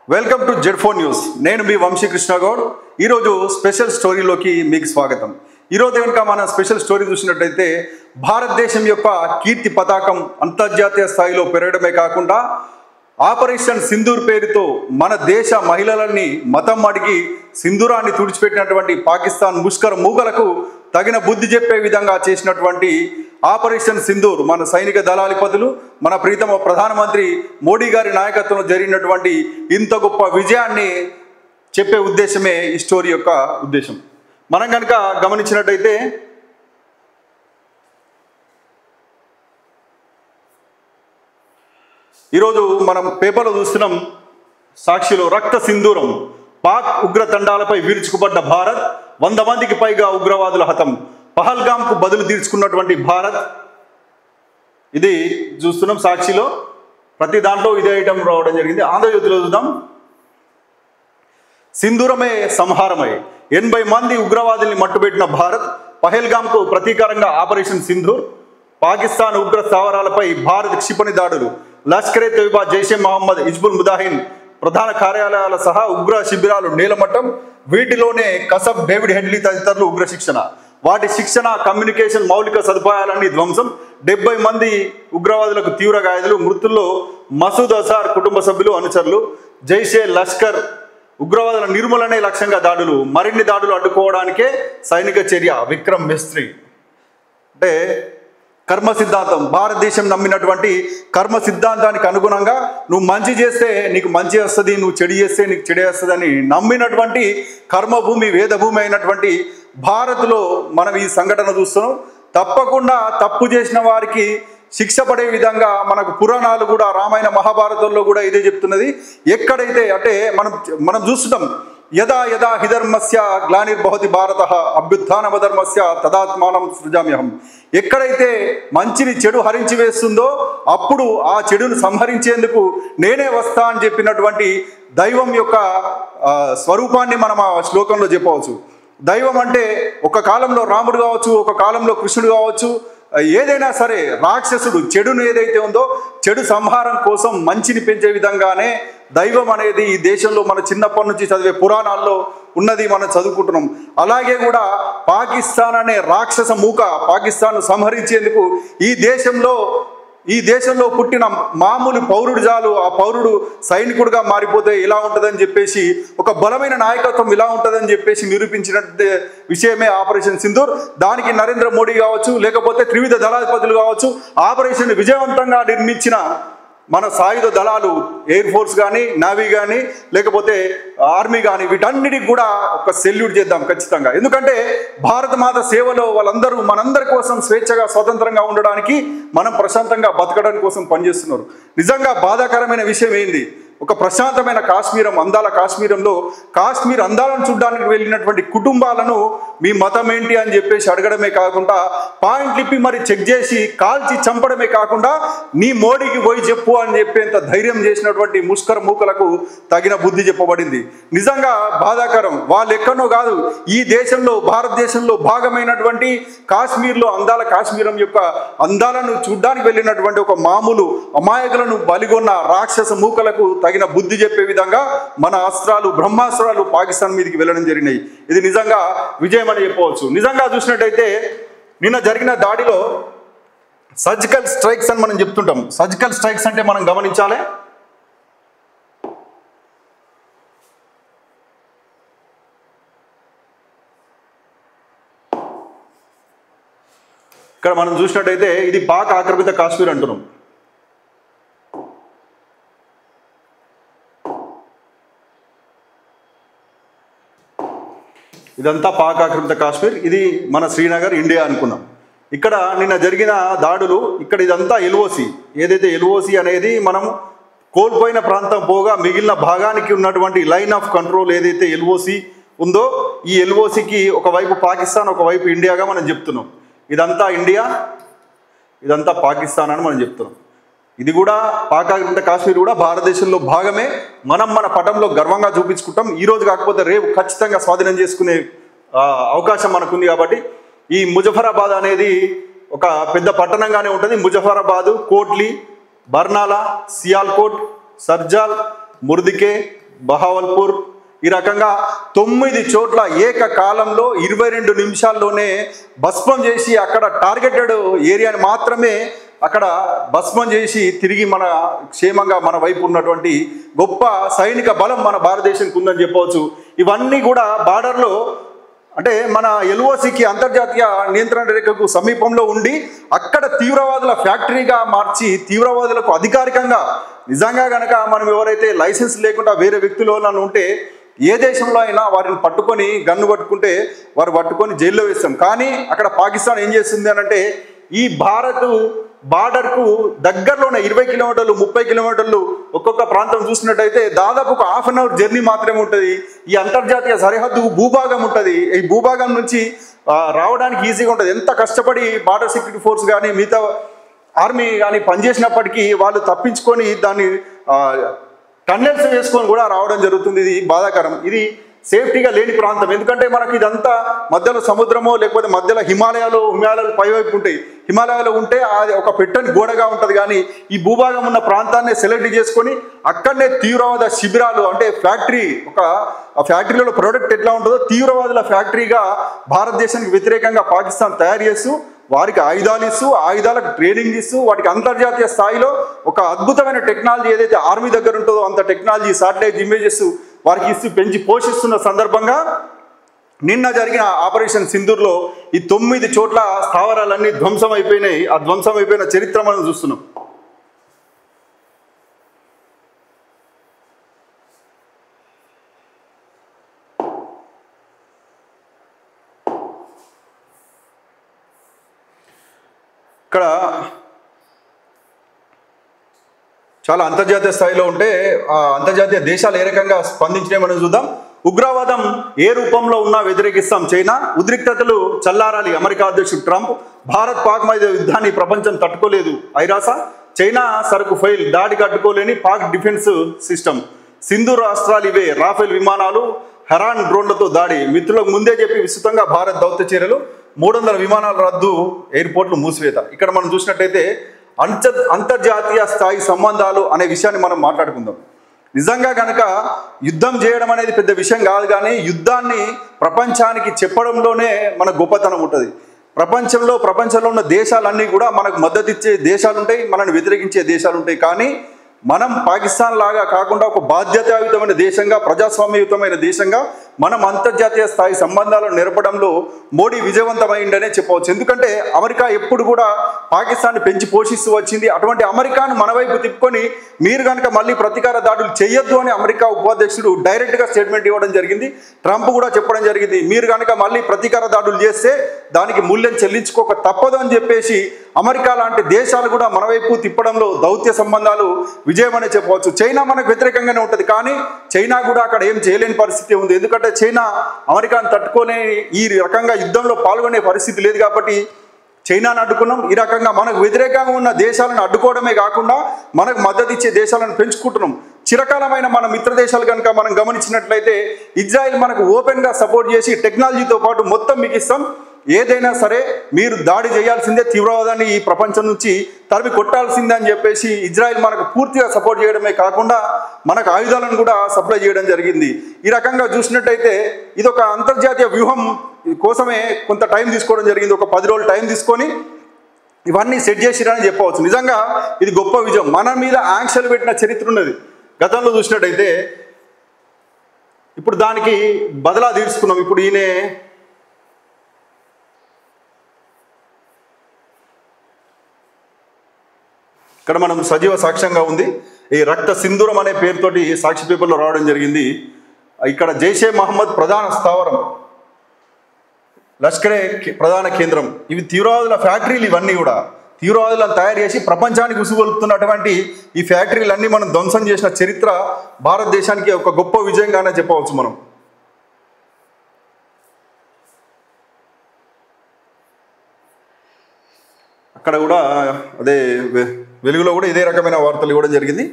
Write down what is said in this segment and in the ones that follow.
Welcome to Z4 news. నేను మీ వంశీ కృష్ణ గౌడ్. ఈరోజు special స్టోరీలోకి మీకు స్వాగతం. ఈరోజు కనుక మన స్పెషల్ స్టోరీ చూసినట్టయితే భారతదేశం యొక్క కీర్తి పతాకం అంతర్జాతీయ స్థాయిలో పెరగడమే కాకుండా ఆపరేషన్ సింధూర్ పేరుతో మన దేశ మహిళలని మతం అడిగి సింధూరాన్ని తుడిచిపెట్టినటువంటి పాకిస్తాన్ ముష్కర మూకలకు తగిన బుద్ధి చెప్పే విధంగా చేసినటువంటి ఆపరేషన్ సింధూర్ మన సైనిక దళాధిపతులు మన ప్రీతమ ప్రధానమంత్రి మోడీ గారి నాయకత్వంలో జరిగినటువంటి ఇంత గొప్ప విజయాన్ని చెప్పే ఉద్దేశమే ఈ స్టోరీ యొక్క ఉద్దేశం. మనం కనుక గమనించినట్టయితే ఈరోజు మనం పేపర్లో చూస్తున్నాం, సాక్షిలో రక్త సింధూరం, పాక్ ఉగ్రతండాలపై విరుచుకుపడ్డ భారత్, 100 మందికి పైగా ఉగ్రవాదుల హతం, పహల్గామ్కు బదులు తీర్చుకున్నటువంటి భారత్. ఇది చూస్తున్నాం సాక్షిలో. ప్రతి దాంట్లో ఇదే ఐటమ్ రావడం జరిగింది. ఆంధ్రజ్యోతిలో చూద్దాం, సింధూరమే సంహారమై 80 మంది ఉగ్రవాదుల్ని మట్టుబెట్టిన భారత్, పహల్గామ్కు ప్రతీకారంగా ఆపరేషన్ సింధూర్, పాకిస్తాన్ ఉగ్ర స్థావరాలపై భారత్ క్షిపణి దాడులు, లష్కరే తోయిబా, జైషే మహమ్మద్, హిజ్బుల్ ముజాహిదీన్ ప్రధాన కార్యాలయాల సహా ఉగ్ర శిబిరాలు నేలమట్టం, వీటిలోనే కసబ్, డేవిడ్ హెడ్లీ తదితరులు ఉగ్ర శిక్షణ, వాటి శిక్షణ, కమ్యూనికేషన్, మౌలిక సదుపాయాలన్నీ ధ్వంసం, 70 మంది ఉగ్రవాదులకు తీవ్ర గాయాలు, మృతుల్లో మసూద్ అజార్ కుటుంబ సభ్యులు, అనుచరులు, జైషే లష్కర్ ఉగ్రవాదుల నిర్మూలనే లక్ష్యంగా దాడులు, మరిన్ని దాడులు అడ్డుకోవడానికే సైనిక చర్య. విక్రమ్ మిస్త్రీ. అంటే కర్మ సిద్ధాంతం, భారతదేశం నమ్మినటువంటి కర్మ సిద్ధాంతానికి అనుగుణంగా నువ్వు మంచి చేస్తే నీకు మంచి వస్తుంది, నువ్వు చెడు చేస్తే నీకు చెడే వస్తుంది అని నమ్మినటువంటి కర్మభూమి, వేదభూమి అయినటువంటి భారత్లో మనం ఈ సంఘటన చూస్తున్నాం. తప్పకుండా తప్పు చేసిన వారికి శిక్ష పడే విధంగా మనకు పురాణాలు కూడా, రామాయణ మహాభారతంలో కూడా ఇదే చెప్తున్నది. ఎక్కడైతే అంటే మనం చూస్తున్నాం, యదా యదా హిధర్మస్య గ్లానిర్భవతి భారత అభ్యుత్థానమధర్మస్య తదాత్మానం సృజామ్యహం. ఎక్కడైతే మంచిని చెడు హరించి వేస్తుందో అప్పుడు ఆ చెడును సంహరించేందుకు నేనే వస్తా అని చెప్పినటువంటి దైవం యొక్క స్వరూపాన్ని మనం ఆ శ్లోకంలో చెప్పవచ్చు. దైవం అంటే ఒక కాలంలో రాముడు కావచ్చు, ఒక కాలంలో కృష్ణుడు కావచ్చు, ఏదైనా సరే రాక్షసుడు చెడును ఏదైతే ఉందో చెడు సంహారం కోసం మంచిని పెంచే విధంగానే దైవం అనేది ఈ దేశంలో మన చిన్నప్పటి నుంచి చదివే పురాణాల్లో ఉన్నది మనం చదువుకుంటున్నాం. అలాగే కూడా పాకిస్తాన్ అనే రాక్షస మూక, పాకిస్తాన్ సంహరించేందుకు ఈ దేశంలో పుట్టిన మామూలు పౌరుడు చాలు, ఆ పౌరుడు సైనికుడుగా మారిపోతే ఇలా ఉంటుందని చెప్పేసి, ఒక బలమైన నాయకత్వం ఇలా ఉంటుందని చెప్పేసి నిరూపించిన విషయమే ఆపరేషన్ సింధూర్. దానికి నరేంద్ర మోడీ కావచ్చు, లేకపోతే త్రివిధ దళాధిపతులు కావచ్చు, ఆపరేషన్ విజయవంతంగా నిర్మించిన మన సాయుధ దళాలు, ఎయిర్ ఫోర్స్ కానీ, నావీ కానీ, లేకపోతే ఆర్మీ కానీ, వీటన్నిటికి కూడా ఒక సెల్యూట్ చేద్దాం ఖచ్చితంగా. ఎందుకంటే భారత మాత సేవలో వాళ్ళందరూ మనందరి కోసం స్వేచ్ఛగా, స్వతంత్రంగా ఉండడానికి, మనం ప్రశాంతంగా బతకడం కోసం పనిచేస్తున్నారు. నిజంగా బాధాకరమైన విషయం ఏంది, ఒక ప్రశాంతమైన కాశ్మీరం, అందాల కాశ్మీరంలో కాశ్మీర్ అందాలను చూడడానికి వెళ్ళినటువంటి కుటుంబాలను మీ మతం ఏంటి అని చెప్పేసి అడగడమే కాకుండా, పాయింట్లు ఇప్పి మరి చెక్ చేసి కాల్చి చంపడమే కాకుండా నీ మోడీకి పోయి చెప్పు అని చెప్పేంత ధైర్యం చేసినటువంటి ముష్కర మూకలకు తగిన బుద్ధి చెప్పబడింది. నిజంగా బాధాకరం. వాళ్ళు ఎక్కడో కాదు, ఈ దేశంలో, భారతదేశంలో భాగమైనటువంటి కాశ్మీర్లో, అందాల కాశ్మీరం యొక్క అందాలను చూడడానికి వెళ్ళినటువంటి ఒక మామూలు అమాయకులను బలిగొన్న రాక్షస మూకలకు తగిన బుద్ధి చెప్పే విధంగా మన అస్త్రాలు, బ్రహ్మాస్త్రాలు పాకిస్తాన్ మీదకి వెళ్ళడం జరిగినాయి. ఇది నిజంగా విజయం అని చెప్పవచ్చు. నిజంగా చూసినట్టయితే నిన్న జరిగిన దాడిలో సర్జికల్ స్ట్రైక్స్ అని మనం చెప్తుంటాం. సర్జికల్ స్ట్రైక్స్ అంటే మనం గమనించాలి, ఇక్కడ మనం చూసినట్టయితే ఇది పాక్ ఆక్రమిత కాశ్మీర్ అంటున్నాం. ఇదంతా పాక్ ఆక్రమిత కాశ్మీర్, ఇది మన శ్రీనగర్, ఇండియా అనుకున్నాం. ఇక్కడ నిన్న జరిగిన దాడులు, ఇక్కడ ఇదంతా ఎల్ఓసి, ఏదైతే ఎల్ఓసి అనేది మనం కోల్పోయిన ప్రాంతం పోగా మిగిలిన భాగానికి ఉన్నటువంటి లైన్ ఆఫ్ కంట్రోల్ ఏదైతే ఎల్ఓసి ఉందో, ఈ ఎల్ఓసికి ఒకవైపు పాకిస్తాన్, ఒకవైపు ఇండియాగా మనం చెప్తున్నాం. ఇదంతా ఇండియా, ఇదంతా పాకిస్తాన్ అని మనం చెప్తున్నాం. ఇది కూడా పాక్ ఆక్రమిత కాశ్మీర్ కూడా భారతదేశంలో భాగమే. మనం మన పటంలో గర్వంగా చూపించుకుంటాం. ఈరోజు కాకపోతే రేపు ఖచ్చితంగా స్వాధీనం చేసుకునే అవకాశం మనకుంది. కాబట్టి ఈ ముజఫరాబాద్ అనేది ఒక పెద్ద పట్టణంగానే ఉంటుంది. ముజఫరాబాదు, కోట్లీ, బర్నాలా, సియాల్కోట్, సర్జాల్, ముర్దికే, బహావల్పూర్, ఈ రకంగా 9 చోట్ల ఏకకాలంలో 22 నిమిషాల్లోనే భస్మం చేసి అక్కడ టార్గెటెడ్ ఏరియాని మాత్రమే అక్కడ భస్మం చేసి తిరిగి మన క్షేమంగా మన వైపు ఉన్నటువంటి గొప్ప సైనిక బలం మన భారతదేశానికి ఉందని చెప్పవచ్చు. ఇవన్నీ కూడా బార్డర్లో అంటే మన ఎల్ఓసికి అంతర్జాతీయ నియంత్రణ రేఖకు సమీపంలో ఉండి అక్కడ తీవ్రవాదుల ఫ్యాక్టరీగా మార్చి తీవ్రవాదులకు అధికారికంగా నిజంగా గనక మనం ఎవరైతే లైసెన్స్ లేకుండా వేరే వ్యక్తులు ఉంటే ఏ దేశంలో అయినా వారిని పట్టుకొని గన్ను పట్టుకుంటే వారు పట్టుకొని జైల్లో వేస్తాం. కానీ అక్కడ పాకిస్తాన్ ఏం చేస్తుంది అనంటే ఈ భారత్ బార్డర్కు దగ్గరలోనే 20 కిలోమీటర్లు 30 కిలోమీటర్లు ఒక్కొక్క ప్రాంతం చూసినట్టయితే దాదాపు ఒక ½ అన్ అవర్ జర్నీ మాత్రమే ఉంటుంది. ఈ అంతర్జాతీయ సరిహద్దు భూభాగం ఉంటుంది. ఈ భూభాగం నుంచి రావడానికి ఈజీగా ఉంటుంది. ఎంత కష్టపడి బార్డర్ సెక్యూరిటీ ఫోర్స్ కానీ మిగతా ఆర్మీ కానీ పనిచేసినప్పటికీ వాళ్ళు తప్పించుకొని దాన్ని టన్నెల్స్ వేసుకొని కూడా రావడం జరుగుతుంది. ఇది బాధాకరం. ఇది సేఫ్టీగా లేని ప్రాంతం. ఎందుకంటే మనకి ఇదంతా మధ్యలో సముద్రమో లేకపోతే మధ్యలో హిమాలయాలు పైవైపు ఉంటాయి. హిమాలయాలు ఉంటే అది ఒక పెట్టని గోడగా ఉంటుంది. కానీ ఈ భూభాగం ఉన్న ప్రాంతాన్ని సెలెక్ట్ చేసుకొని అక్కడనే తీవ్రవాద శిబిరాలు అంటే ఫ్యాక్టరీ ఆ ఫ్యాక్టరీలో ప్రోడక్ట్ ఎట్లా ఉంటుందో తీవ్రవాదుల ఫ్యాక్టరీగా భారతదేశానికి వ్యతిరేకంగా పాకిస్తాన్ తయారు చేస్తూ వారికి ఆయుధాలు ఇస్తూ ఆయుధాలకు ట్రైనింగ్ ఇస్తూ వాటికి అంతర్జాతీయ స్థాయిలో ఒక అద్భుతమైన టెక్నాలజీ ఏదైతే ఆర్మీ దగ్గర ఉంటుందో అంత టెక్నాలజీ శాటిలైట్ ఇమేజెస్ వారికి ఇస్తూ పెంచి పోషిస్తున్న సందర్భంగా నిన్న జరిగిన ఆపరేషన్ సింధూర్లో ఈ 9 చోట్ల స్థావరాలన్నీ ధ్వంసం అయిపోయినాయి. ఆ ధ్వంసం అయిపోయిన చరిత్ర మనం చూస్తున్నాం. ఇక్కడ చాలా అంతర్జాతీయ స్థాయిలో ఉంటే ఆ అంతర్జాతీయ దేశాలు ఏ రకంగా స్పందించినాయి మనం చూద్దాం. ఉగ్రవాదం ఏ రూపంలో ఉన్నా వ్యతిరేకిస్తాం చైనా. ఉద్రిక్తతలు చల్లారాలి అమెరికా అధ్యక్షుడు ట్రంప్. భారత్ పాక్ మధ్య యుద్ధాన్ని ప్రపంచం తట్టుకోలేదు ఐరాస. చైనా సరుకు ఫెయిల్ దాడికి అడ్డుకోలేని పాక్ డిఫెన్స్ సిస్టమ్. సింధు రాష్ట్రాలు ఇవే రాఫెల్ విమానాలు హెరాన్ డ్రోన్లతో దాడి. మిత్రులకు ముందే చెప్పి విస్తృతంగా భారత్ దౌత్య చర్యలు. 300 విమానాల రద్దు, ఎయిర్పోర్ట్లు మూసివేత. ఇక్కడ మనం చూసినట్టయితే అంతర్జాతీయ స్థాయి సంబంధాలు అనే విషయాన్ని మనం మాట్లాడుకుందాం. నిజంగా కనుక యుద్ధం చేయడం అనేది పెద్ద విషయం కాదు. కానీ యుద్ధాన్ని ప్రపంచానికి చెప్పడంలోనే మన గొప్పతనం ఉంటుంది. ప్రపంచంలో ఉన్న దేశాలన్నీ కూడా మనకు మద్దతు ఇచ్చే దేశాలు ఉంటాయి, మనల్ని వ్యతిరేకించే దేశాలు ఉంటాయి. కానీ మనం పాకిస్తాన్ లాగా కాకుండా ఒక బాధ్యతాయుతమైన దేశంగా ప్రజాస్వామ్యయుతమైన దేశంగా మనం అంతర్జాతీయ స్థాయి సంబంధాలను నెరపడంలో మోడీ విజయవంతమైందనే చెప్పవచ్చు. ఎందుకంటే అమెరికా ఎప్పుడు కూడా పాకిస్తాన్ని పెంచి పోషిస్తూ వచ్చింది. అటువంటి అమెరికాను మన వైపు తిప్పుకొని మీరు కనుక మళ్ళీ ప్రతీకార దాడులు చేయొద్దు అని అమెరికా ఉపాధ్యక్షుడు డైరెక్ట్గా స్టేట్మెంట్ ఇవ్వడం జరిగింది. ట్రంప్ కూడా చెప్పడం జరిగింది, మీరు కనుక మళ్ళీ ప్రతీకార దాడులు చేస్తే దానికి మూల్యం చెల్లించుకోక తప్పదు అని చెప్పేసి అమెరికా లాంటి దేశాలు కూడా మన వైపు తిప్పడంలో దౌత్య సంబంధాలు విజయం అనే చెప్పవచ్చు. చైనా మనకు వ్యతిరేకంగానే ఉంటుంది. కానీ చైనా కూడా అక్కడ ఏం చేయలేని పరిస్థితి ఉంది. ఎందుకంటే చైనా అమెరికాను తట్టుకునే ఈ రకంగా యుద్ధంలో పాల్గొనే పరిస్థితి లేదు. కాబట్టి చైనాను అడ్డుకున్నాం. ఈ రకంగా మనకు వ్యతిరేకంగా ఉన్న దేశాలను అడ్డుకోవడమే కాకుండా మనకు మద్దతు ఇచ్చే దేశాలను పెంచుకుంటున్నాం. చిరకాలమైన మన మిత్ర దేశాలు కనుక మనం గమనించినట్లయితే ఇజ్రాయెల్ మనకు ఓపెన్గా సపోర్ట్ చేసి టెక్నాలజీతో పాటు మొత్తం మీకు ఇస్తాం, ఏదైనా సరే మీరు దాడి చేయాల్సిందే, తీవ్రవాదాన్ని ఈ ప్రపంచం నుంచి తరిమి కొట్టాల్సిందే అని చెప్పేసి ఇజ్రాయెల్ మనకు పూర్తిగా సపోర్ట్ చేయడమే కాకుండా మనకు ఆయుధాలను కూడా సప్లై చేయడం జరిగింది. ఈ రకంగా చూసినట్టయితే ఇది ఒక అంతర్జాతీయ వ్యూహం కోసమే కొంత టైం తీసుకోవడం జరిగింది. ఒక 10 రోజులు టైం తీసుకొని ఇవన్నీ సెట్ చేసిరని చెప్పవచ్చు. నిజంగా ఇది గొప్ప విజయం. మన మీద ఆంక్షలు పెట్టిన చరిత్ర ఉన్నది గతంలో చూసినట్టయితే. ఇప్పుడు దానికి బదలా తీర్చుకున్నాం. ఇప్పుడు ఈయన ఇక్కడ మనం సజీవ సాక్ష్యంగా ఉంది. ఈ రక్త సింధూరం అనే పేరుతోటి సాక్షి పేపర్లో రావడం జరిగింది. ఇక్కడ జైషే మహమ్మద్ ప్రధాన స్థావరం, లష్కరే ప్రధాన కేంద్రం, ఇవి తీవ్రవాదుల ఫ్యాక్టరీలు. ఇవన్నీ కూడా తీవ్రవాదులను తయారు చేసి ప్రపంచానికి ఉసుగొలుపుతున్నటువంటి ఈ ఫ్యాక్టరీలన్నీ మనం ధ్వంసం చేసిన చరిత్ర భారతదేశానికి ఒక గొప్ప విజయంగానే చెప్పవచ్చు మనం. అక్కడ కూడా అదే వెలుగులో కూడా ఇదే రకమైన వార్తలు ఇవ్వడం జరిగింది.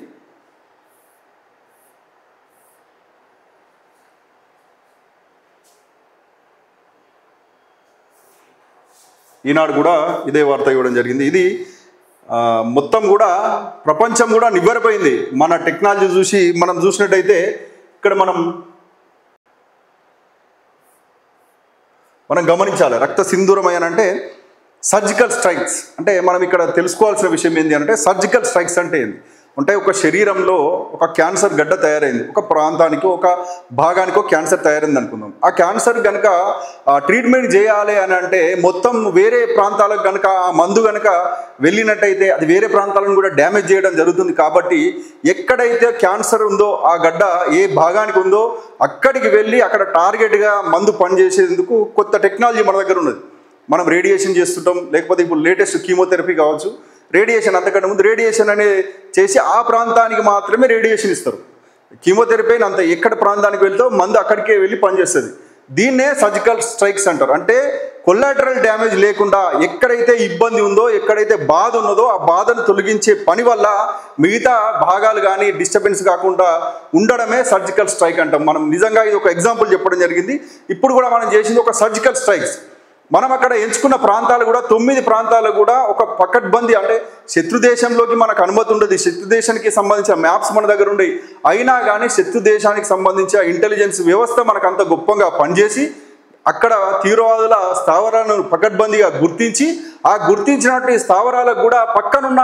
ఈనాడు కూడా ఇదే వార్త ఇవ్వడం జరిగింది. ఇది మొత్తం కూడా ప్రపంచం కూడా నివ్వెరపోయింది మన టెక్నాలజీ చూసి. మనం చూసినట్టయితే ఇక్కడ మనం గమనించాలి. రక్త సింధూరమై అని అంటే సర్జికల్ స్ట్రైక్స్ అంటే మనం ఇక్కడ తెలుసుకోవాల్సిన విషయం ఏంటి అంటే సర్జికల్ స్ట్రైక్స్ అంటే ఏంటి అంటే ఒక శరీరంలో ఒక క్యాన్సర్ గడ్డ తయారైంది, ఒక ప్రాంతానికి ఒక భాగానికో క్యాన్సర్ తయారైంది అనుకుందాం. ఆ క్యాన్సర్ కనుక ట్రీట్మెంట్ చేయాలి అని అంటే మొత్తం వేరే ప్రాంతాలకు కనుక ఆ మందు కనుక వెళ్ళినట్టయితే అది వేరే ప్రాంతాలను కూడా డ్యామేజ్ చేయడం జరుగుతుంది. కాబట్టి ఎక్కడైతే క్యాన్సర్ ఉందో ఆ గడ్డ ఏ భాగానికి ఉందో అక్కడికి వెళ్ళి అక్కడ టార్గెట్గా మందు పనిచేసేందుకు కొత్త టెక్నాలజీ మన దగ్గర ఉన్నది. మనం రేడియేషన్ చేస్తుంటాం, లేకపోతే ఇప్పుడు లేటెస్ట్ కీమోథెరపీ కావచ్చు, రేడియేషన్ అంతకంటే ముందు రేడియేషన్ అనేది చేసి ఆ ప్రాంతానికి మాత్రమే రేడియేషన్ ఇస్తారు. కీమోథెరపీ అంత ఎక్కడ ప్రాంతానికి వెళ్తే మందు అక్కడికే వెళ్ళి పనిచేస్తుంది. దీన్నే సర్జికల్ స్ట్రైక్స్ అంటారు. అంటే కొలాటరల్ డ్యామేజ్ లేకుండా ఎక్కడైతే ఇబ్బంది ఉందో ఎక్కడైతే బాధ ఉన్నదో ఆ బాధను తొలగించే పని వల్ల మిగతా భాగాలు కానీ డిస్టర్బెన్స్ కాకుండా ఉండడమే సర్జికల్ స్ట్రైక్ అంటాం. మనం నిజంగా ఇది ఒక ఎగ్జాంపుల్ చెప్పడం జరిగింది. ఇప్పుడు కూడా మనం చేసింది ఒక సర్జికల్ స్ట్రైక్స్. మనం అక్కడ ఎంచుకున్న ప్రాంతాలు కూడా 9 ప్రాంతాలు కూడా ఒక పకడ్బందీ అంటే శత్రు దేశంలోకి మనకు అనుమతి ఉండదు. శత్రు దేశానికి సంబంధించిన మ్యాప్స్ మన దగ్గర ఉండేవి. అయినా కానీ శత్రు దేశానికి సంబంధించిన ఇంటెలిజెన్స్ వ్యవస్థ మనకు అంత గొప్పగా పనిచేసి అక్కడ తీవ్రవాదుల స్థావరాలను పకడ్బందీగా గుర్తించి ఆ గుర్తించినటువంటి స్థావరాలకు కూడా పక్కనున్న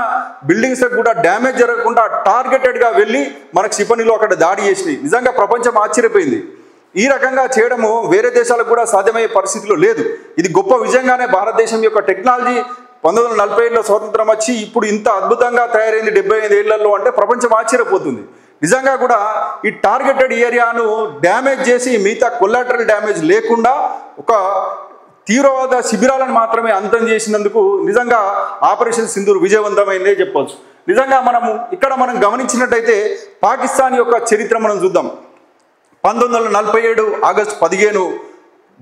బిల్డింగ్స్కి కూడా డ్యామేజ్ జరగకుండా టార్గెటెడ్గా వెళ్ళి మనకు క్షిపణిలో అక్కడ దాడి చేసినాయి. నిజంగా ప్రపంచం ఆశ్చర్యపోయింది. ఈ రకంగా చేయడము వేరే దేశాలకు కూడా సాధ్యమయ్యే పరిస్థితిలో లేదు. ఇది గొప్ప విజయంగానే భారతదేశం యొక్క టెక్నాలజీ 1947లో స్వాతంత్రం వచ్చి ఇప్పుడు ఇంత అద్భుతంగా తయారైంది 75 ఏళ్లలో అంటే ప్రపంచం ఆశ్చర్యపోతుంది. నిజంగా కూడా ఈ టార్గెటెడ్ ఏరియాను డ్యామేజ్ చేసి మిగతా కొలాటరల్ డ్యామేజ్ లేకుండా ఒక తీవ్రవాద శిబిరాలను మాత్రమే అంతం చేసినందుకు నిజంగా ఆపరేషన్ సింధూర్ విజయవంతమైందే చెప్పవచ్చు. నిజంగా మనం గమనించినట్టయితే పాకిస్తాన్ యొక్క చరిత్ర మనం చూద్దాం. 1947 ఆగస్టు 15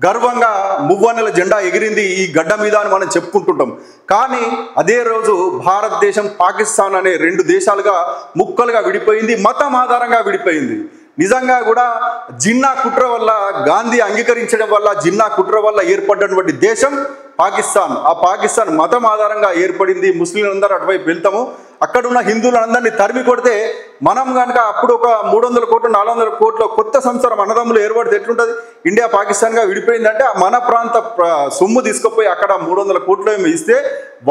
గర్వంగా మువ్వన్నెల జెండా ఎగిరింది ఈ గడ్డ మీద అని మనం చెప్పుకుంటుంటాం. కానీ అదే రోజు భారతదేశం పాకిస్తాన్ అనే 2 దేశాలుగా ముక్కలుగా విడిపోయింది, మతం ఆధారంగా విడిపోయింది. నిజంగా కూడా జిన్నా కుట్ర వల్ల గాంధీ అంగీకరించడం వల్ల జిన్నా కుట్ర వల్ల ఏర్పడినటువంటి దేశం పాకిస్తాన్. ఆ పాకిస్తాన్ మతం ఆధారంగా ఏర్పడింది. ముస్లింలందరూ అటువైపు వెళ్తాము, అక్కడున్న హిందువులందరినీ తరిమి కొడితే మనం కనుక అప్పుడు ఒక 300 కోట్లు 400 కోట్ల కొత్త సంవత్సరం అన్నదమ్ములు ఏర్పడితే ఎట్లుంటుంది? ఇండియా పాకిస్తాన్గా విడిపోయిందంటే మన ప్రాంత సొమ్ము తీసుకుపోయి అక్కడ 300 కోట్లు ఏమి ఇస్తే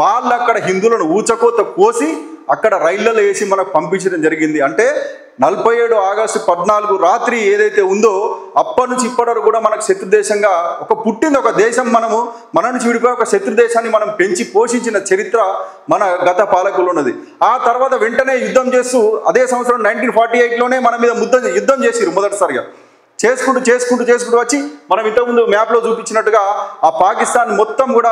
వాళ్ళు అక్కడ హిందువులను ఊచకోత కోసి అక్కడ రైళ్లలో వేసి మనకు పంపించడం జరిగింది. అంటే 47 ఆగస్టు 14 రాత్రి ఏదైతే ఉందో అప్పటి నుంచి ఇప్పటి వరకు కూడా మనకు శత్రు దేశంగా పుట్టింది ఒక దేశం. మన నుంచి విడిపోయి ఒక శత్రు దేశాన్ని మనం పెంచి పోషించిన చరిత్ర మన గత పాలకులు ఉన్నది. ఆ తర్వాత వెంటనే యుద్ధం చేస్తూ అదే సంవత్సరం 1948లోనే మన మీద యుద్ధం చేసిరు మొదటిసారిగా. చేసుకుంటూ వచ్చి మనం ఇంతకుముందు మ్యాప్లో చూపించినట్టుగా ఆ పాకిస్తాన్ మొత్తం కూడా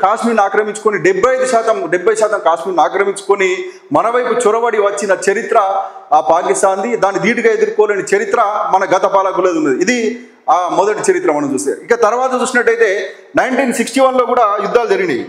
కాశ్మీర్ని ఆక్రమించుకొని 70% కాశ్మీర్ని ఆక్రమించుకొని మన వైపు చొరబడి వచ్చిన చరిత్ర ఆ పాకిస్తాన్ది. దాన్ని ధీటుగా ఎదుర్కోలేని చరిత్ర మన గత పాలకులది ఉన్నది. ఇది ఆ మొదటి చరిత్ర మనం చూస్తే. ఇక తర్వాత చూసినట్టయితే 1961లో కూడా యుద్ధాలు జరిగినాయి.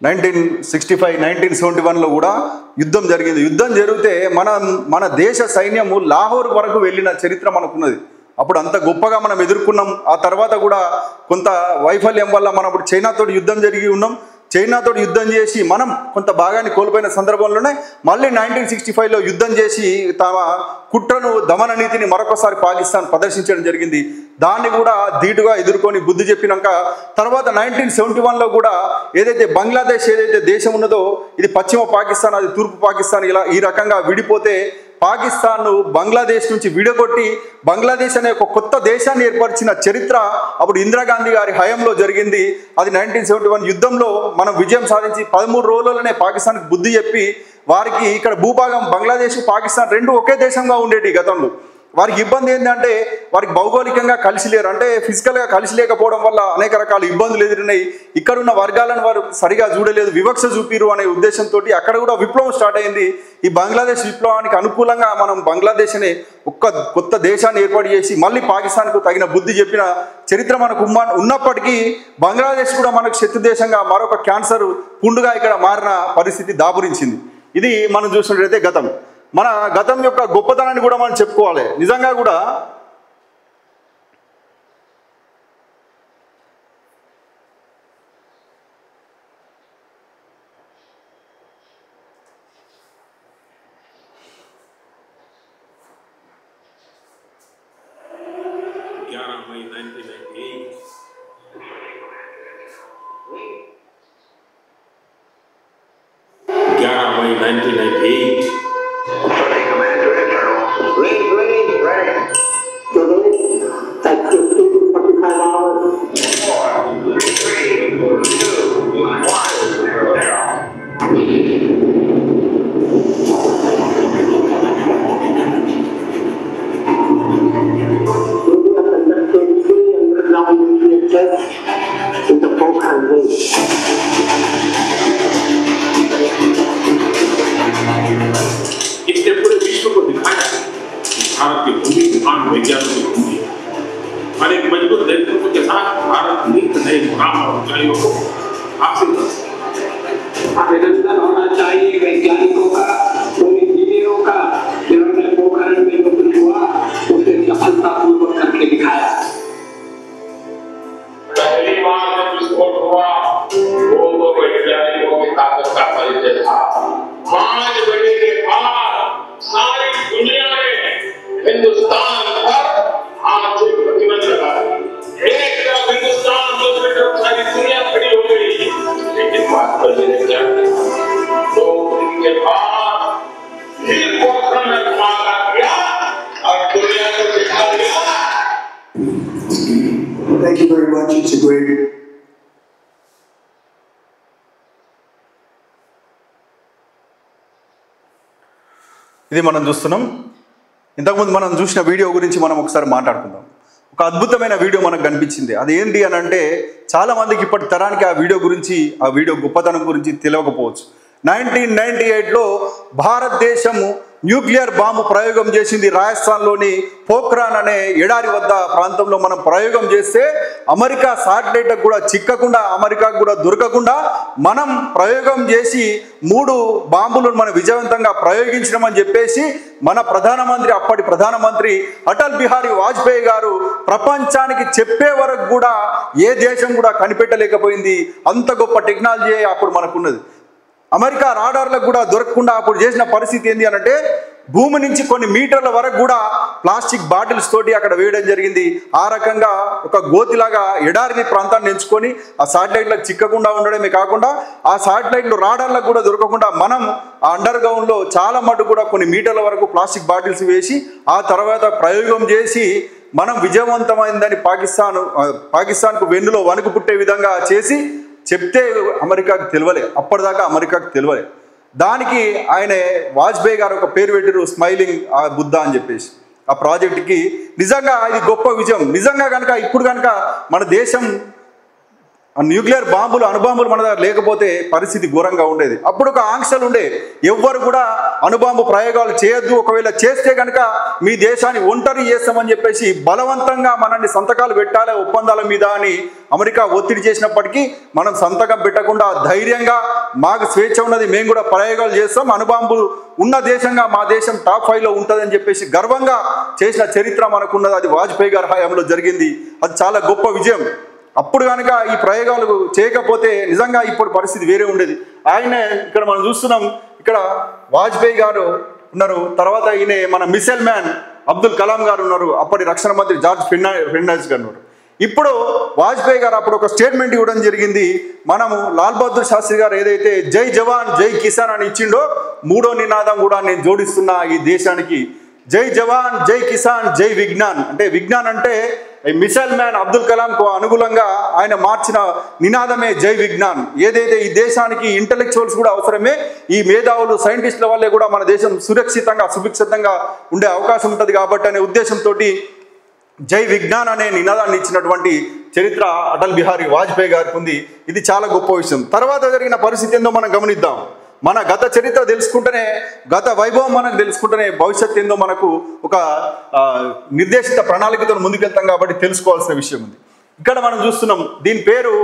నైన్టీన్ 1971లో కూడా యుద్ధం జరిగింది. యుద్ధం జరిగితే మన దేశ సైన్యము లాహోర్ వరకు వెళ్ళిన చరిత్ర మనకున్నది. అప్పుడు అంత గొప్పగా మనం ఎదుర్కొన్నాం. ఆ తర్వాత కూడా కొంత వైఫల్యం వల్ల మనం అప్పుడు చైనాతోటి యుద్ధం జరిగి ఉన్నాం. చైనాతోటి యుద్ధం చేసి మనం కొంత భాగాన్ని కోల్పోయిన సందర్భంలోనే మళ్ళీ 1965లో యుద్ధం చేసి తమ కుట్రను దమన నీతిని మరొకసారి పాకిస్తాన్ ప్రదర్శించడం జరిగింది. దాన్ని కూడా ధీటుగా ఎదుర్కొని బుద్ధి చెప్పినాక తర్వాత 1971లో కూడా ఏదైతే బంగ్లాదేశ్ ఏదైతే దేశం ఉన్నదో ఇది పశ్చిమ పాకిస్తాన్, అది తూర్పు పాకిస్తాన్, ఇలా ఈ రకంగా విడిపోతే పాకిస్తాన్ను బంగ్లాదేశ్ నుంచి విడగొట్టి బంగ్లాదేశ్ అనే ఒక కొత్త దేశాన్ని ఏర్పరిచిన చరిత్ర అప్పుడు ఇందిరాగాంధీ గారి హయాంలో జరిగింది. అది 1971 యుద్ధంలో మనం విజయం సాధించి 13 రోజులలోనే పాకిస్తాన్కి బుద్ధి చెప్పి వారికి ఇక్కడ భూభాగం బంగ్లాదేశ్ పాకిస్తాన్ 2 ఒకే దేశంగా ఉండేటి గతంలో. వారికి ఇబ్బంది ఏంటంటే వారికి భౌగోళికంగా కలిసి లేరు, అంటే ఫిజికల్గా కలిసి లేకపోవడం వల్ల అనేక రకాల ఇబ్బందులు ఎదురున్నాయి. ఇక్కడున్న వర్గాలను వారు సరిగా చూడలేదు, వివక్ష చూపిరు అనే ఉద్దేశంతో అక్కడ కూడా విప్లవం స్టార్ట్ అయింది. ఈ బంగ్లాదేశ్ విప్లవానికి అనుకూలంగా మనం బంగ్లాదేశ్ని కొత్త దేశాన్ని ఏర్పాటు చేసి మళ్ళీ పాకిస్తాన్కు తగిన బుద్ధి చెప్పిన చరిత్ర మనకు ఉన్నప్పటికీ బంగ్లాదేశ్ కూడా మనకు శత్రు దేశంగా మరొక క్యాన్సర్ పుండుగా ఇక్కడ మారిన పరిస్థితి దాపురించింది. ఇది మనం చూసినట్లయితే మన గతం యొక్క గొప్పతనాన్ని కూడా మనం చెప్పుకోవాలి. నిజంగా కూడా Mei 1998. 11 Mei 1998. Ready. At 15:45 hours. 4, 3, 2, 1, 0. In the Balkan Range. इसने पूरे विश्व को दिखाया कि भारत की भूमि महान वैज्ञानिक की भूमि है और एक मजबूत नेतृत्व के साथ भारत नित नए मुकाम और ऊंचाइयों को हासिल कर सकता है। अभिनंदन होना चाहिए वैज्ञानिकों का, उन इंजीनियरों का जिन्होंने पोखरण में जो कुछ हुआ उसे सफलतापूर्वक करके दिखाया। पहली बार जब विस्फोट हुआ वो तो वैज्ञानिकों की ताकत का परिचय था। 5 बजे के बाद सारी दुनिया ने हिंदुस्तान पर हाथ से प्रतिबंध लगाया। एक तरफ हिंदुस्तान, दूसरी तरफ सारी दुनिया खड़ी हो गई। लेकिन 5 बजे ने क्या किया? 2 दिन के बाद फिर पोखरण में धमाका किया और दुनिया को दिखा दिया। Thank you very much. It's a great ఇది మనం చూస్తున్నాం. ఇంతకుముందు మనం చూసిన వీడియో గురించి మనం ఒకసారి మాట్లాడుకుందాం. ఒక అద్భుతమైన వీడియో మనకు కనిపించింది. అది ఏంటి అని అంటే చాలామందికి ఇప్పటి తరానికి ఆ వీడియో గొప్పతనం గురించి తెలియకపోవచ్చు. 1998లో భారతదేశము న్యూక్లియర్ బాంబు ప్రయోగం చేసింది. రాజస్థాన్లోని పోఖ్రాన్ అనే ఎడారి వద్ద ప్రాంతంలో మనం ప్రయోగం చేస్తే అమెరికా శాటిలైట్లకు కూడా చిక్కకుండా, అమెరికాకు కూడా దొరకకుండా మనం ప్రయోగం చేసి 3 బాంబులను మనం విజయవంతంగా ప్రయోగించడమని చెప్పేసి మన అప్పటి ప్రధానమంత్రి అటల్ బిహారీ వాజ్పేయి గారు ప్రపంచానికి చెప్పే వరకు కూడా ఏ దేశం కూడా కనిపెట్టలేకపోయింది. అంత గొప్ప టెక్నాలజీ అప్పుడు మనకున్నది. అమెరికా రాడార్లకు కూడా దొరకకుండా అప్పుడు చేసిన పరిస్థితి ఏంటి అనంటే భూమి నుంచి కొన్ని మీటర్ల వరకు కూడా ప్లాస్టిక్ బాటిల్స్ తోటి అక్కడ వేయడం జరిగింది. ఆ రకంగా ఒక గోతిలాగా ఎడారి ప్రాంతాన్ని ఎంచుకొని ఆ శాటిలైట్లకు చిక్కకుండా ఉండడమే కాకుండా ఆ శాటిలైట్లు రాడార్లకు కూడా దొరకకుండా మనం ఆ అండర్ గ్రౌండ్లో చాలా మటుకు కూడా కొన్ని మీటర్ల వరకు ప్లాస్టిక్ బాటిల్స్ వేసి ఆ తర్వాత ప్రయోగం చేసి మనం విజయవంతమైందని పాకిస్తాన్కు వెన్నులో వణుకు పుట్టే విధంగా చేసి చెప్తే అమెరికాకు తెలియలే. అప్పటిదాకా అమెరికాకు తెలియలే. దానికి ఆయన వాజ్పేయి గారు ఒక పేరు పెట్టారు, స్మైలింగ్ బుద్ధ అని చెప్పేసి. ఆ ప్రాజెక్టుకి నిజంగా ఇది గొప్ప విజయం. నిజంగా కనుక ఇప్పుడు కనుక మన దేశం న్యూక్లియర్ బాంబులు, అణుబాంబులు మన దగ్గర లేకపోతే పరిస్థితి ఘోరంగా ఉండేది. అప్పుడు ఒక ఆంక్షలు ఉండే, ఎవ్వరు కూడా అణుబాంబు ప్రయోగాలు చేయొద్దు, ఒకవేళ చేస్తే కనుక మీ దేశాన్ని ఒంటరి చేస్తామని చెప్పేసి బలవంతంగా మనల్ని సంతకాలు పెట్టాలి ఒప్పందాల మీద అని అమెరికా ఒత్తిడి చేసినప్పటికీ మనం సంతకం పెట్టకుండా ధైర్యంగా మాకు స్వేచ్ఛ ఉన్నది, మేము కూడా ప్రయోగాలు చేస్తాం, అణుబాంబులు ఉన్న దేశంగా మా దేశం టాప్ 5లో ఉంటుందని చెప్పేసి గర్వంగా చేసిన చరిత్ర మనకున్నది. అది వాజ్పేయి గారి హయాంలో జరిగింది. అది చాలా గొప్ప విజయం. అప్పుడు కనుక ఈ ప్రయోగాలు చేయకపోతే నిజంగా ఇప్పుడు పరిస్థితి వేరే ఉండేది. ఆయన ఇక్కడ మనం చూస్తున్నాం, ఇక్కడ వాజ్పేయి గారు ఉన్నారు, తర్వాత ఈయన మన మిసైల్ మ్యాన్ అబ్దుల్ కలాం గారు ఉన్నారు, అప్పటి రక్షణ మంత్రి జార్జ్ ఫెర్నాండెస్ గారు ఉన్నారు. ఇప్పుడు వాజ్పేయి గారు అప్పుడు ఒక స్టేట్మెంట్ ఇవ్వడం జరిగింది. మనము లాల్ బహదూర్ శాస్త్రి గారు ఏదైతే జై జవాన్ జై కిసాన్ అని ఇచ్చిండో 3వ నినాదం కూడా నేను జోడిస్తున్నా ఈ దేశానికి. జై జవాన్ జై కిసాన్ జై విజ్ఞాన్. అంటే విజ్ఞాన్ అంటే మిసైల్ మ్యాన్ అబ్దుల్ కలాంకు అనుగుణంగా ఆయన మార్చిన నినాదమే జై విజ్ఞాన్. ఏదైతే ఈ దేశానికి ఇంటలెక్చువల్స్ కూడా అవసరమే, ఈ మేధావులు సైంటిస్టుల వల్లే కూడా మన దేశం సురక్షితంగా సుభిక్షితంగా ఉండే అవకాశం ఉంటుంది కాబట్టి అనే ఉద్దేశంతో జై విజ్ఞాన్ అనే నినాదాన్ని ఇచ్చినటువంటి చరిత్ర అటల్ బిహారీ వాజ్పేయి గారికి ఉంది. ఇది చాలా గొప్ప విషయం. తర్వాత జరిగిన పరిస్థితి ఏందో మనం గమనిద్దాం. మన గత చరిత్ర తెలుసుకుంటేనే, గత వైభవం మనకు తెలుసుకుంటేనే భవిష్యత్తు ఏందో మనకు ఒక నిర్దేశిత ప్రణాళికతో ముందుకెళ్తాం కాబట్టి తెలుసుకోవాల్సిన విషయం ఉంది. ఇక్కడ మనం చూస్తున్నాం, దీని పేరు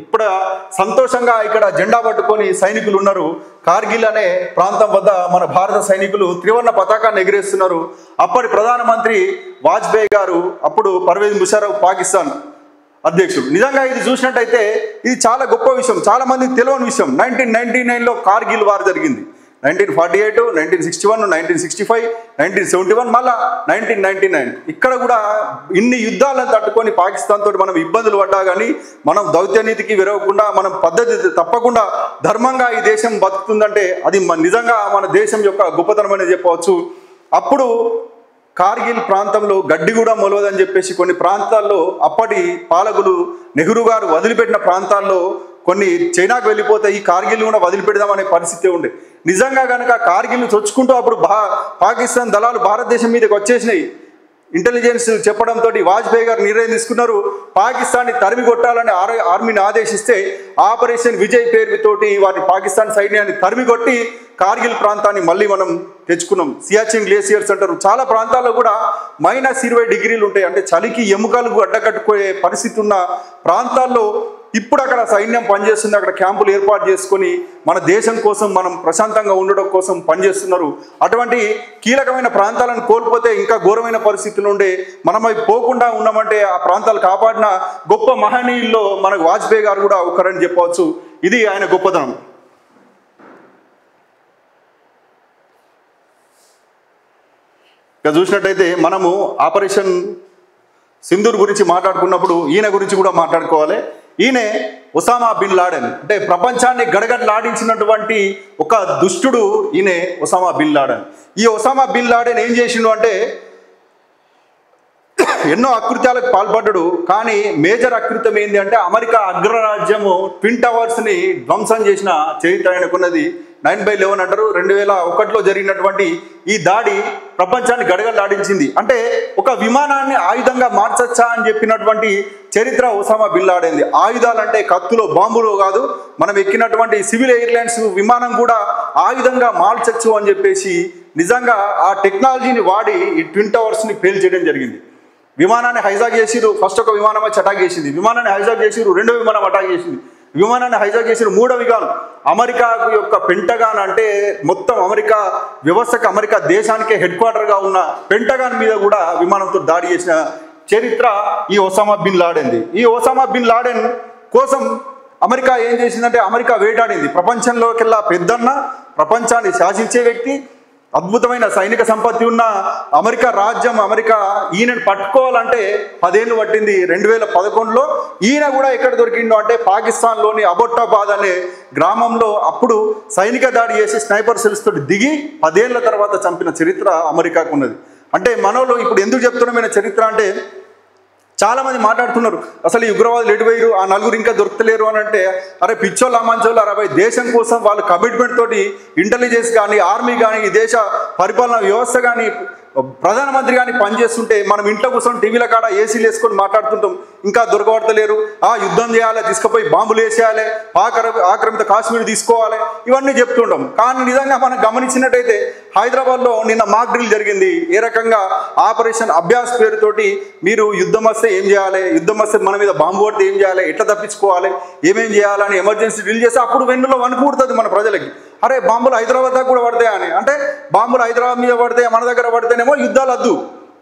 ఇప్పుడు సంతోషంగా ఇక్కడ జెండా పట్టుకొని సైనికులు ఉన్నారు. కార్గిల్ అనే ప్రాంతం వద్ద మన భారత సైనికులు త్రివర్ణ పతాకాన్ని ఎగిరేస్తున్నారు. అప్పటి ప్రధానమంత్రి వాజ్పేయి గారు, అప్పుడు పర్వేజ్ ముషర్రఫ్ పాకిస్తాన్ అధ్యక్షుడు. నిజంగా ఇది చూసినట్టయితే ఇది చాలా గొప్ప విషయం, చాలా మందికి తెలియని విషయం. 1999లో కార్గిల్ వార్ జరిగింది. 1948, 1961, 1965, 1971, మళ్ళా 1999. ఇక్కడ కూడా ఇన్ని యుద్ధాలను తట్టుకొని పాకిస్తాన్ తోటి మనం ఇబ్బందులు పడ్డా కానీ మనం దౌత్యనీతికి విరవకుండా, మనం పద్ధతి తప్పకుండా ధర్మంగా ఈ దేశం బతుకుతుందంటే అది నిజంగా మన దేశం యొక్క గొప్పతనం అనేది చెప్పవచ్చు. అప్పుడు కార్గిల్ ప్రాంతంలో గడ్డి కూడా మొలవదని చెప్పేసి కొన్ని ప్రాంతాల్లో అప్పటి పాలకులు నెహ్రూ గారు వదిలిపెట్టిన ప్రాంతాల్లో కొన్ని చైనాకు వెళ్ళిపోతే ఈ కార్గిల్ కూడా వదిలిపెడదామనే పరిస్థితి ఉండే. నిజంగా కనుక కార్గిల్ని చొచ్చుకుంటూ అప్పుడు పాకిస్తాన్ దళాలు భారతదేశం మీదకి వచ్చేసినాయి. ఇంటెలిజెన్స్ చెప్పడంతో వాజ్పేయి గారు నిర్ణయం తీసుకున్నారు, పాకిస్తాన్ని తరిమి కొట్టాలని ఆర్మీని ఆదేశిస్తే ఆపరేషన్ విజయ్ పేరుతోటి వారి పాకిస్తాన్ సైన్యాన్ని తరిమి కొట్టి కార్గిల్ ప్రాంతాన్ని మళ్ళీ మనం తెచ్చుకున్నాం. సియాచిన్ గ్లేసియర్స్ అంటారు. చాలా ప్రాంతాల్లో కూడా -20 డిగ్రీలు ఉంటాయి. అంటే చలికి ఎముకలకు అడ్డకట్టుకునే పరిస్థితి ఉన్న ప్రాంతాల్లో ఇప్పుడు అక్కడ సైన్యం పనిచేస్తుంది. అక్కడ క్యాంపులు ఏర్పాటు చేసుకొని మన దేశం కోసం, మనం ప్రశాంతంగా ఉండడం కోసం పనిచేస్తున్నారు. అటువంటి కీలకమైన ప్రాంతాలను కోల్పోతే ఇంకా ఘోరమైన పరిస్థితులు ఉండే మనం అవి పోకుండా ఉన్నామంటే ఆ ప్రాంతాలు కాపాడిన గొప్ప మహనీయుల్లో మనకు వాజ్పేయి గారు కూడా ఒకరని చెప్పవచ్చు. ఇది ఆయన గొప్పతనం. ఇక చూసినట్టయితే మనము ఆపరేషన్ సింధూర్ గురించి మాట్లాడుకున్నప్పుడు ఈయన గురించి కూడా మాట్లాడుకోవాలి. ఈయనే ఒసామా బిన్ లాడెన్. అంటే ప్రపంచాన్ని గడగడలాడించినటువంటి ఒక దుష్టుడు ఈయనే ఒసామా బిన్ లాడెన్. ఈ ఒసామా బిన్ లాడెన్ ఏం చేసిండు అంటే ఎన్నో అకృత్యాలకు పాల్పడ్డాడు. కానీ మేజర్ అకృత్యం ఏంటి అంటే అమెరికా అగ్రరాజ్యము ట్విన్ టవర్స్ని ధ్వంసం చేసిన చరిత్ర ఆయనకున్నది. 9/11 అంటారు. 2001లో జరిగినటువంటి ఈ దాడి ప్రపంచాన్ని గడగడలాడించింది. అంటే ఒక విమానాన్ని ఆయుధంగా మార్చచ్చా అని చెప్పినటువంటి చరిత్ర ఒసామా బిన్ లాడెన్ది. ఆయుధాలంటే కత్తులో బాంబులో కాదు, మనం ఎక్కినటువంటి సివిల్ ఎయిర్లైన్స్ విమానం కూడా ఆయుధంగా మార్చచ్చు అని చెప్పేసి నిజంగా ఆ టెక్నాలజీని వాడి ఈ ట్విన్ టవర్స్ని పేల్చేయడం జరిగింది. విమానాన్ని హైజాక్ చేసిరు. ఫస్ట్ ఒక విమానం వచ్చి అటాక్ చేసింది. విమానాన్ని హైజాక్ చేసిరు. రెండో విమానం అటాక్ చేసింది. విమానాన్ని హైజాక్ చేసిన మూడో విమానం అమెరికా యొక్క పెంటగాన్, అంటే మొత్తం అమెరికా వ్యవస్థకు, అమెరికా దేశానికే హెడ్ క్వార్టర్గా ఉన్న పెంటగాన్ మీద కూడా విమానంతో దాడి చేసిన చరిత్ర ఈ ఒసామా బిన్ లాడెన్ది. ఈ ఒసామా బిన్ లాడెన్ కోసం అమెరికా ఏం చేసిందంటే అమెరికా వేటాడింది. ప్రపంచంలోకెల్లా పెద్దన్న, ప్రపంచాన్ని శాసించే వ్యక్తి, అద్భుతమైన సైనిక సంపత్తి ఉన్న అమెరికా రాజ్యం, అమెరికా ఈయనను పట్టుకోవాలంటే 10 ఏళ్ళు పట్టింది. 2011లో ఈయన కూడా ఎక్కడ దొరికిండో అంటే పాకిస్తాన్లోని అబొట్టాబాద్ అనే గ్రామంలో అప్పుడు సైనిక దాడి చేసి స్నైపర్ సెల్స్ తోటి దిగి 10 ఏళ్ల తర్వాత చంపిన చరిత్ర అమెరికాకు ఉన్నది. అంటే మనలో ఇప్పుడు ఎందుకు చెప్తున్నామైన చరిత్ర అంటే చాలామంది మాట్లాడుతున్నారు, అసలు ఈ ఉగ్రవాదులు ఎటువైరు, ఆ నలుగురు ఇంకా దొరకలేరు అని అంటే అరే పిచ్చోళ్ళు ఆ మంచోళ్ళు, అరవై దేశం కోసం వాళ్ళు కమిట్మెంట్ తోటి ఇంటెలిజెన్స్ కానీ, ఆర్మీ కానీ, ఈ దేశ పరిపాలనా వ్యవస్థ కానీ, ప్రధానమంత్రి కానీ పనిచేస్తుంటే మనం ఇంట్లో కూర్చొని టీవీల కాడ ఏసీలు వేసుకొని మాట్లాడుతుంటాం, ఇంకా దొరకబడతలేరు, యుద్ధం చేయాలి, తీసుకుపోయి బాంబులు వేసేయాలి, ఆక్రమిత కాశ్మీర్ తీసుకోవాలి, ఇవన్నీ చెప్తుంటాం. కానీ నిజంగా మనం గమనించినట్టయితే హైదరాబాద్లో నిన్న మాక్ డ్రిల్ జరిగింది. ఏ రకంగా ఆపరేషన్ అభ్యాస్ పేరుతోటి మీరు యుద్ధం వస్తే ఏం చేయాలి, యుద్ధం వస్తే మన మీద బాంబు పడితే ఏం చేయాలి, ఎట్లా తప్పించుకోవాలి, ఏమేం చేయాలని ఎమర్జెన్సీ డ్రిల్ చేస్తే అప్పుడు వెన్నులో వణుకుడుతుంది మన ప్రజలకి. అరే బాంబులు హైదరాబాద్ దాకా కూడా పడతాయా అని. అంటే బాంబులు హైదరాబాద్ మీద పడితే మన దగ్గర పడితేనేమో యుద్ధాలు వద్దు,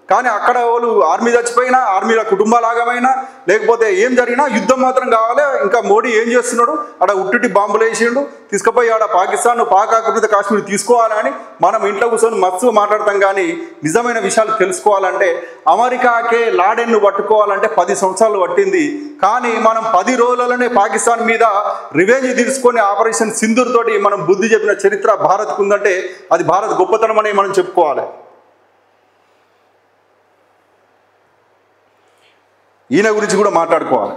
కానీ అక్కడ వాళ్ళు ఆర్మీ చచ్చిపోయినా, ఆర్మీల కుటుంబాలు ఆగమైనా, లేకపోతే ఏం జరిగినా యుద్ధం మాత్రం కావాలి. ఇంకా మోడీ ఏం చేస్తున్నాడు, ఆడ ఉట్టుటి బాంబులు వేసిండు, తీసుకుపోయి ఆడ పాకిస్తాన్, పాక్ ఆక్రమిత కాశ్మీర్ తీసుకోవాలని మనం ఇంట్లో కూర్చొని మస్తు మాట్లాడతాం. కానీ నిజమైన విషయాలు తెలుసుకోవాలంటే అమెరికాకే లాడెన్ను పట్టుకోవాలంటే 10 సంవత్సరాలు పట్టింది. కానీ మనం 10 రోజులలోనే పాకిస్తాన్ మీద రివెంజ్ తీసుకొని ఆపరేషన్ సింధూర్ తోటి మనం బుద్ధి చెప్పిన చరిత్ర భారత్కు ఉందంటే అది భారత్ గొప్పతనం అని మనం చెప్పుకోవాలి. ఈయన గురించి కూడా మాట్లాడుకోవాలి.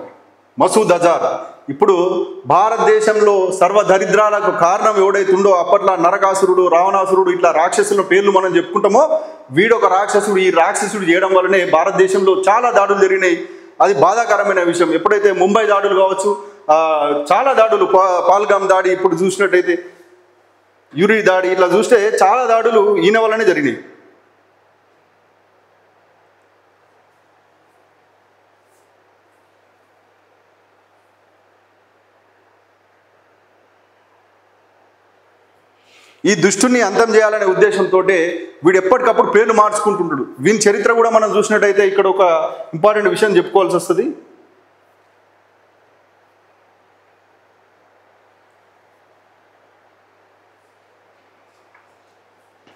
మసూద్ అజార్. ఇప్పుడు భారతదేశంలో సర్వదరిద్రాలకు కారణం ఎవడైతుండో అప్పట్లో నరకాసురుడు, రావణాసురుడు ఇట్లా రాక్షసుల పేర్లు మనం చెప్పుకుంటామో వీడొక రాక్షసుడు. ఈ రాక్షసుడు చేయడం వల్లనే భారతదేశంలో చాలా దాడులు జరిగినాయి. అది బాధాకరమైన విషయం. ఎప్పుడైతే ముంబై దాడులు కావచ్చు, చాలా దాడులు, పాల్గామ్ దాడి, ఇప్పుడు చూసినట్టయితే యురి దాడి, ఇట్లా చూస్తే చాలా దాడులు ఈయన వల్లనే జరిగినాయి. ఈ దుష్టుని అంతం చేయాలనే ఉద్దేశంతో వీడు ఎప్పటికప్పుడు పేర్లు మార్చుకుంటుంటాడు. వీని చరిత్ర కూడా మనం చూసినట్టయితే ఇక్కడ ఒక ఇంపార్టెంట్ విషయం చెప్పుకోవాల్సి వస్తుంది.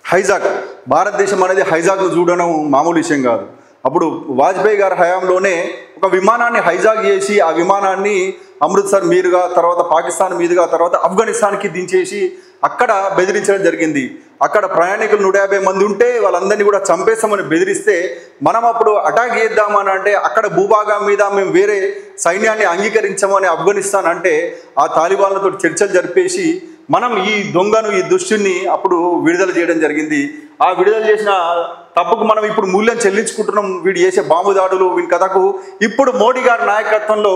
హైజాక్. భారతదేశం అనేది హైజాక్ను చూడడం మామూలు విషయం కాదు. అప్పుడు వాజ్పేయి గారి హయాంలోనే ఒక విమానాన్ని హైజాక్ చేసి ఆ విమానాన్ని అమృత్సర్ మీదుగా, తర్వాత పాకిస్తాన్ మీదుగా, తర్వాత ఆఫ్ఘనిస్తాన్కి దించేసి అక్కడ బెదిరించడం జరిగింది. అక్కడ ప్రయాణికులు 150 మంది ఉంటే వాళ్ళందరినీ కూడా చంపేస్తామని బెదిరిస్తే మనం అప్పుడు అటాక్ చేద్దామని అంటే అక్కడ భూభాగం మీద మేము వేరే సైన్యాన్ని అంగీకరించామని ఆఫ్ఘనిస్తాన్ అంటే ఆ తాలిబాన్లతో చర్చలు జరిపేసి మనం ఈ దొంగను, ఈ దుష్టుని అప్పుడు విడుదల చేయడం జరిగింది. ఆ విడుదల చేసిన తప్పుకు మనం ఇప్పుడు మూల్యం చెల్లించుకుంటున్నాం. వీడు చేసే బాంబు దాడులు, వీని కథకు ఇప్పుడు మోడీ గారి నాయకత్వంలో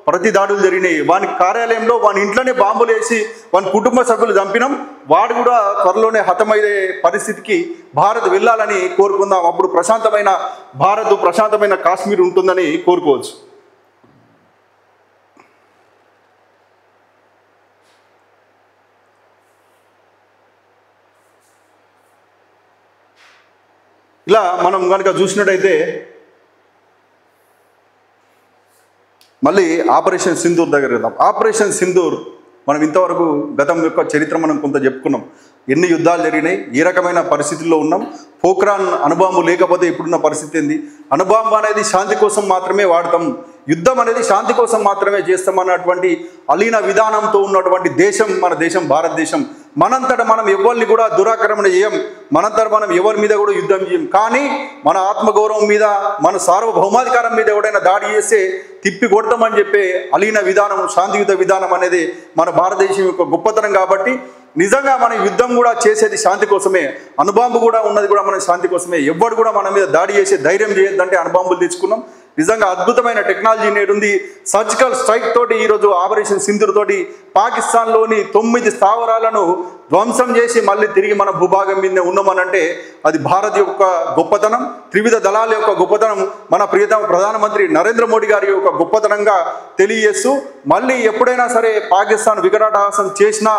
ప్రతి దాడులు జరిగినాయి. వాని కార్యాలయంలో, వాని ఇంట్లోనే బాంబులు వేసి వాని కుటుంబ సభ్యులు చంపినాం. వాడు కూడా త్వరలోనే హతమయ్యే పరిస్థితికి భారత్ వెళ్ళాలని కోరుకుందాం. అప్పుడు ప్రశాంతమైన భారత్, ప్రశాంతమైన కాశ్మీర్ ఉంటుందని కోరుకోవచ్చు. ఇలా మనం కనుక చూసినట్టయితే మళ్ళీ ఆపరేషన్ సింధూర్ దగ్గర వెళ్దాం. ఆపరేషన్ సింధూర్ మనం ఇంతవరకు గతం యొక్క చరిత్ర మనం కొంత చెప్పుకున్నాం. ఎన్ని యుద్ధాలు జరిగినాయి, ఏ రకమైన పరిస్థితుల్లో ఉన్నాం. పోఖ్రాన్ అణుబాంబు లేకపోతే ఇప్పుడున్న పరిస్థితి ఏంది? అణుబాంబు అనేది శాంతి కోసం మాత్రమే వాడతాం, యుద్ధం అనేది శాంతి కోసం మాత్రమే చేస్తామన్నటువంటి అలీన విధానంతో ఉన్నటువంటి దేశం మన దేశం, భారతదేశం. మనంతట మనం ఎవరిని కూడా దురాక్రమణ చేయం, మనంతట మనం ఎవరి మీద కూడా యుద్ధం చేయం. కానీ మన ఆత్మగౌరవం మీద, మన సార్వభౌమాధికారం మీద ఎవడైనా దాడి చేస్తే తిప్పి కొడతామని చెప్పే అలీన విధానం, శాంతియుత విధానం అనేది మన భారతదేశం యొక్క గొప్పతనం. కాబట్టి నిజంగా మన యుద్ధం కూడా చేసేది శాంతి కోసమే, అణుబాంబు కూడా ఉన్నది కూడా మన శాంతి కోసమే. ఎవ్వడు కూడా మన మీద దాడి చేసే ధైర్యం చేయొద్దంటే అణుబాంబులు తెచ్చుకున్నాం. నిజంగా అద్భుతమైన టెక్నాలజీ నేడు ఉంది. సర్జికల్ స్ట్రైక్ తోటి ఈరోజు ఆపరేషన్ సింధూర్ తోటి పాకిస్తాన్లోని 9 స్థావరాలను ధ్వంసం చేసి మళ్ళీ తిరిగి మన భూభాగం మీద ఉన్నామనంటే అది భారత్ యొక్క గొప్పతనం, త్రివిధ దళాల యొక్క గొప్పతనం, మన ప్రియతమ ప్రధానమంత్రి నరేంద్ర మోడీ గారి యొక్క గొప్పతనంగా తెలియజేస్తూ మళ్ళీ ఎప్పుడైనా సరే పాకిస్తాన్ వికటాటహాసం చేసినా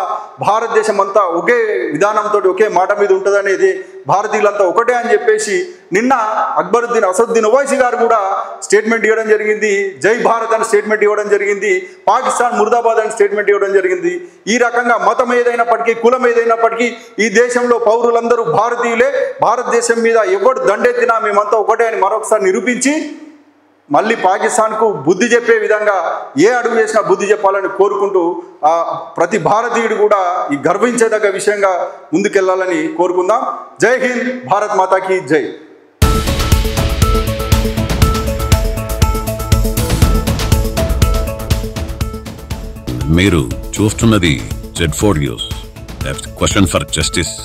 భారతదేశం అంతా ఒకే విధానంతో ఒకే మాట మీద ఉంటుందనేది భారతీయులంతా ఒకటే అని చెప్పేసి నిన్న అక్బరుద్దీన్ అసదుద్దీన్ ఓవైసీ గారు కూడా స్టేట్మెంట్ ఇవ్వడం జరిగింది. జై భారత్ అని స్టేట్మెంట్ ఇవ్వడం జరిగింది. పాకిస్తాన్ ముర్దాబాద్ అని స్టేట్మెంట్ ఇవ్వడం జరిగింది. ఈ రకంగా మతం ఏదైనప్పటికీ, కులం ఏదైనప్పటికీ ఈ దేశంలో పౌరులందరూ భారతీయులే, భారతదేశం మీద ఎవడు దండెత్తినా మేమంతా ఒకటే అని మరొకసారి నిరూపించి మళ్ళీ పాకిస్తాన్కు బుద్ధి చెప్పే విధంగా ఏ అడుగు చేసినా బుద్ధి చెప్పాలని కోరుకుంటూ ప్రతి భారతీయుడు కూడా ఈ గర్వించేదగ్గ విషయంగా ముందుకెళ్లాలని కోరుకుందాం. జై హింద్, భారత్ మాతాకి జై. మీరు చూస్తున్నది Z4 news. Question for justice.